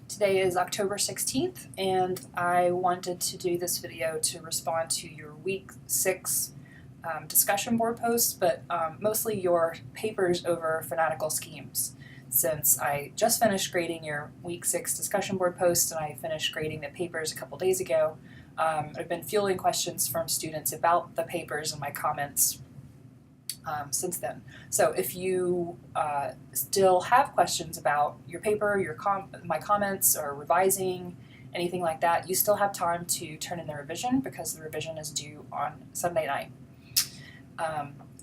Today is October 16th, and I wanted to do this video to respond to your week 6 discussion board posts, but mostly your papers over fanatical schemes. Since I just finished grading your week 6 discussion board posts and I finished grading the papers a couple days ago, I've been fielding questions from students about the papers and my comments since then. So if you still have questions about your paper, my comments, or revising, anything like that, you still have time to turn in the revision because the revision is due on Sunday night.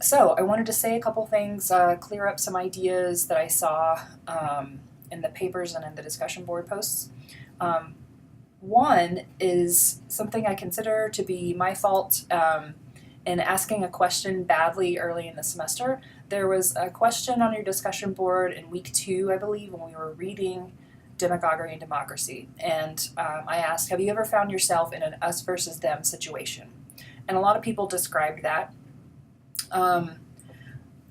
So I wanted to say a couple things, clear up some ideas that I saw in the papers and in the discussion board posts. One is something I consider to be my fault in asking a question badly early in the semester. There was a question on your discussion board in week 2, I believe, when we were reading Demagoguery and Democracy. And I asked, have you ever found yourself in an us versus them situation? And a lot of people described that. And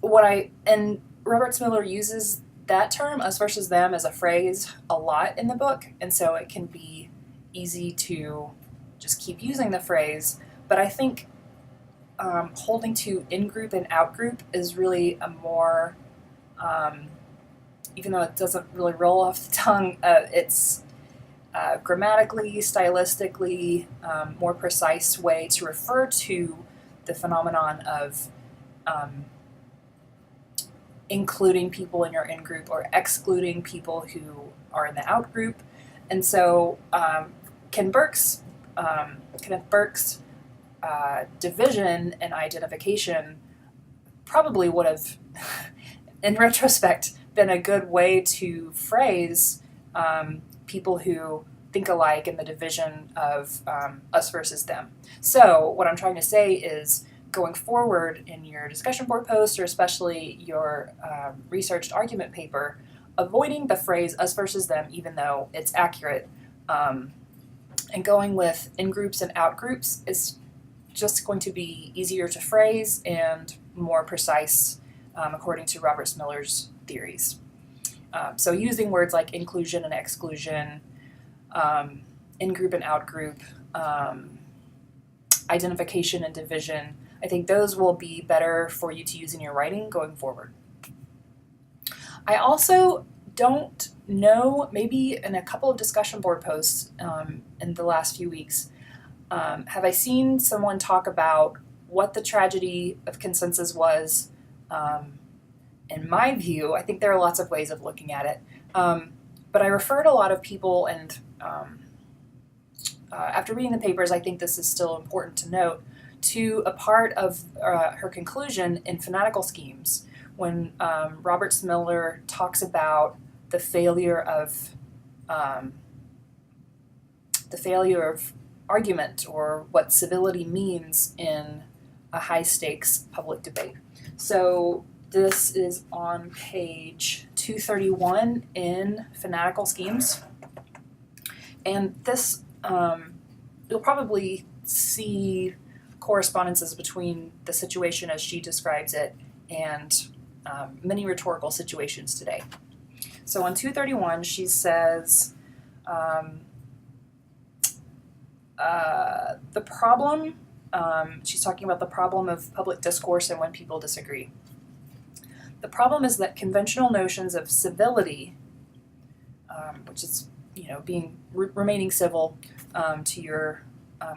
Robert Miller uses that term, us versus them, as a phrase a lot in the book, and so it can be easy to just keep using the phrase. But I think holding to in-group and out-group is really a more, even though it doesn't really roll off the tongue, it's grammatically, stylistically, more precise way to refer to the phenomenon of including people in your in-group or excluding people who are in the out-group. And so Kenneth Burke's division and identification probably would have, in retrospect, been a good way to phrase people who think alike in the division of us versus them. So what I'm trying to say is, going forward in your discussion board post, or especially your researched argument paper, avoiding the phrase us versus them, even though it's accurate, and going with in-groups and out-groups is just going to be easier to phrase and more precise according to Robert Miller's theories. So using words like inclusion and exclusion, in-group and out-group, identification and division, I think those will be better for you to use in your writing going forward. I also don't know, maybe in a couple of discussion board posts in the last few weeks, have I seen someone talk about what the tragedy of consensus was. In my view, I think there are lots of ways of looking at it, but I referred a lot of people, and after reading the papers, I think this is still important to note, to a part of her conclusion in Fanatical Schemes, when Robert Miller talks about the failure of argument, or what civility means in a high-stakes public debate. So this is on page 231 in Fanatical Schemes, and this you'll probably see correspondences between the situation as she describes it and many rhetorical situations today. So on 231, she says, the problem, she's talking about the problem of public discourse and when people disagree. The problem is that conventional notions of civility, which is, remaining civil to your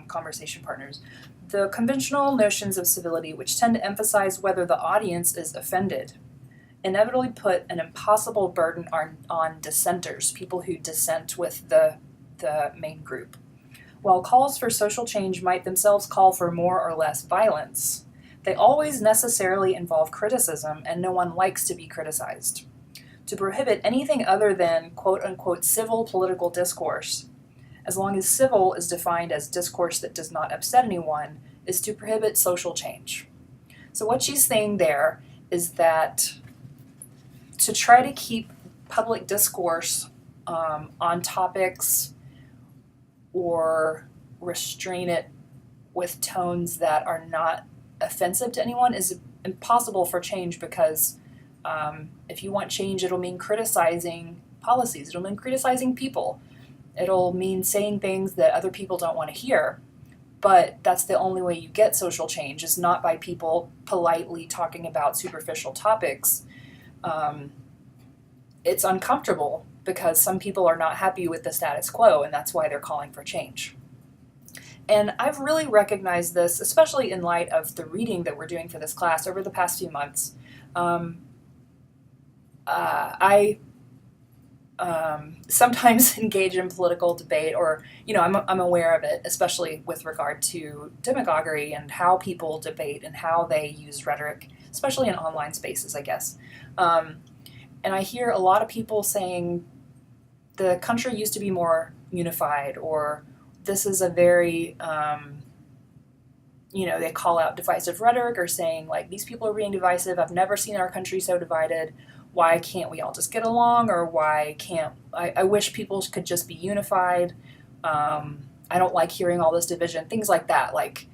conversation partners, the conventional notions of civility, which tend to emphasize whether the audience is offended, inevitably put an impossible burden on dissenters, people who dissent with the main group. While calls for social change might themselves call for more or less violence, they always necessarily involve criticism, and no one likes to be criticized. To prohibit anything other than quote-unquote civil political discourse, as long as civil is defined as discourse that does not upset anyone, is to prohibit social change. So what she's saying there is that to try to keep public discourse on topics or restrain it with tones that are not offensive to anyone is impossible for change, because if you want change, it'll mean criticizing policies. It'll mean criticizing people. It'll mean saying things that other people don't want to hear. But that's the only way you get social change, is not by people politely talking about superficial topics. It's uncomfortable because some people are not happy with the status quo, and that's why they're calling for change. And I've really recognized this, especially in light of the reading that we're doing for this class over the past few months. I sometimes engage in political debate, or, I'm aware of it, especially with regard to demagoguery and how people debate and how they use rhetoric, especially in online spaces, I guess. And I hear a lot of people saying the country used to be more unified, or this is a very, they call out divisive rhetoric, or saying, like, these people are being divisive. I've never seen our country so divided. Why can't we all just get along? Or why can't, I wish people could just be unified. I don't like hearing all this division, things like that, like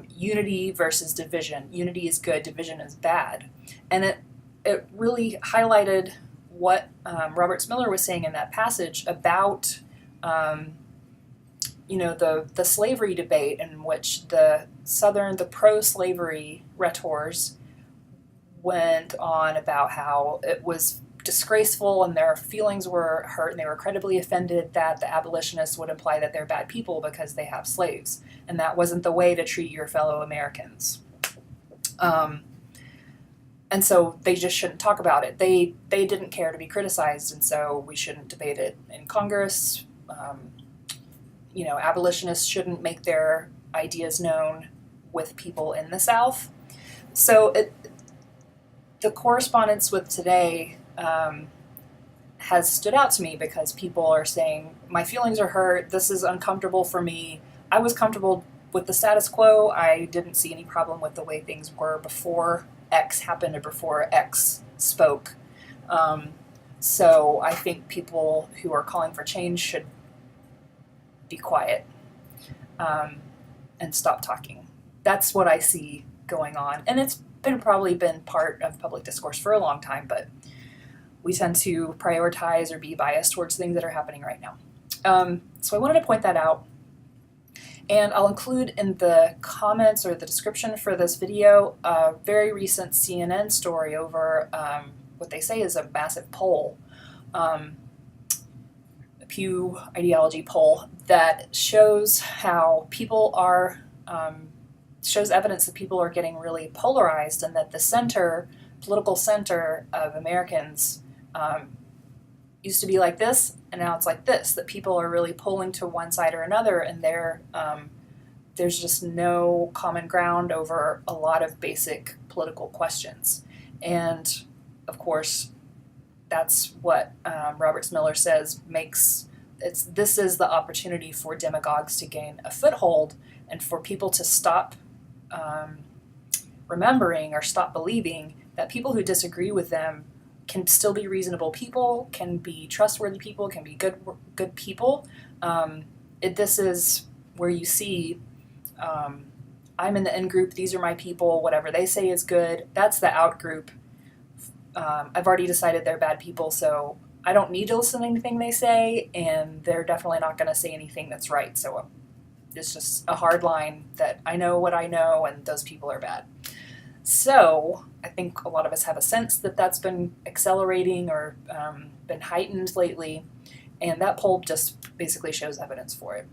unity versus division. Unity is good, division is bad. And it really highlighted what Robert Miller was saying in that passage about the slavery debate, in which the pro-slavery rhetors went on about how it was disgraceful and their feelings were hurt and they were incredibly offended that the abolitionists would imply that they're bad people because they have slaves, and that wasn't the way to treat your fellow Americans. And so they just shouldn't talk about it. They didn't care to be criticized, and so we shouldn't debate it in Congress. Abolitionists shouldn't make their ideas known with people in the South. So the correspondence with today has stood out to me, because people are saying, my feelings are hurt, this is uncomfortable for me. I was comfortable with the status quo. I didn't see any problem with the way things were before X happened or before X spoke. So I think people who are calling for change should be quiet and stop talking. That's what I see going on. And it's probably been part of public discourse for a long time, but we tend to prioritize or be biased towards things that are happening right now. So I wanted to point that out. And I'll include in the comments or the description for this video a very recent CNN story over what they say is a massive poll, a Pew ideology poll, that shows how people are, shows evidence that people are getting really polarized, and that the political center of Americans used to be like this, and now it's like this, that people are really pulling to one side or another, and there's just no common ground over a lot of basic political questions. And of course, that's what Robert Miller says this is the opportunity for demagogues to gain a foothold, and for people to stop remembering or stop believing that people who disagree with them can still be reasonable people, can be trustworthy people, can be good people. This is where you see, I'm in the in group, these are my people, whatever they say is good. That's the out group. I've already decided they're bad people, so I don't need to listen to anything they say, and they're definitely not going to say anything that's right. So it's just a hard line that I know what I know, and those people are bad. So I think a lot of us have a sense that that's been accelerating or been heightened lately, and that poll just basically shows evidence for it.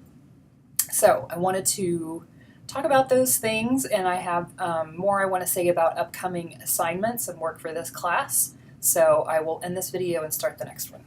So I wanted to talk about those things, and I have more I want to say about upcoming assignments and work for this class. So I will end this video and start the next one.